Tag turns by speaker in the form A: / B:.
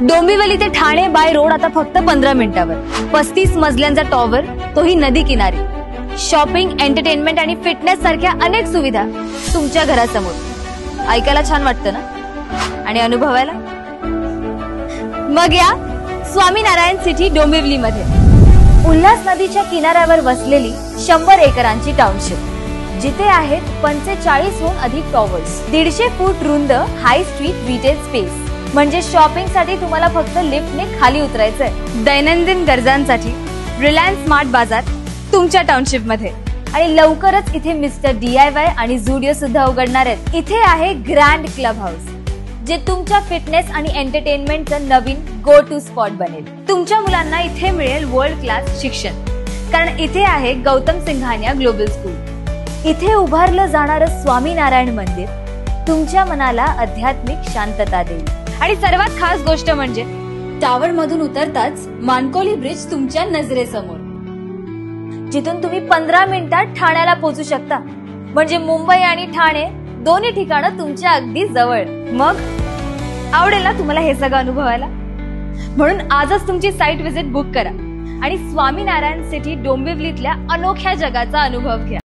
A: डोंबिवली ते Thane by road आता फक्त 15 मिनिटावर. 35 मजल्यांचा टॉवर, तोही नदी किनारी. शॉपिंग, एंटरटेनमेंट आणि फिटनेस सारख्या अनेक सुविधा तुमच्या घरासमोर. ऐकायला छान वाटतं ना? आणि अनुभवायला? मग या स्वामीनारायण सिटी डोंबिवली मध्ये. उल्हास नदीच्या किनाऱ्यावर वसलेली 100 एकरांची टाउनशिप, जिथे आहेत 45हून अधिक टॉवर्स, 150 फूट रुंद हाय स्ट्रीट रिटेल स्पेस. म्हणजे शॉपिंग साठी तुम्हाला फक्त लिफ्टने खाली उतरायचंय. दैनंदिन गरजांसाठी रिलायन्स स्मार्ट बाजार तुमच्या टाउनशिप मध्ये. आणि लवकरच इथे मिस्टर DIY आणि झुडिओ सुद्धा उघडणार आहेत. इथे आहे ग्रँड क्लब हाऊस, जे तुमच्या फिटनेस आणि एंटरटेनमेंटचं नवीन गो टू स्पॉट बनेल. तुमच्या मुलांना इथे मिळेल वर्ल्ड क्लास शिक्षण, कारण इथे आहे गौतम सिंघानिया ग्लोबल स्कूल. इथे उभारलं जाणारं स्वामीनारायण मंदिर तुमच्या मनाला आध्यात्मिक शांतता देईल. आणि सर्वात खास गोष्ट म्हणजे टावर मधून उतरताच मानकोली ब्रिज तुमच्या नजरेसमोर, जिथून तुम्ही 15 मिनिटात ठाण्याला पोहोचू शकता. म्हणजे मुंबई आणि ठाणे दोन्ही ठिकाणं तुमच्या अगदी जवळ. मग आवडेल ना तुम्हाला हे सगळं अनुभवायला? म्हणून आजच तुमची साईट व्हिजिट बुक करा आणि स्वामीनारायण सिटी डोंबिवलीतल्या अनोख्या जगाचा अनुभव घ्या.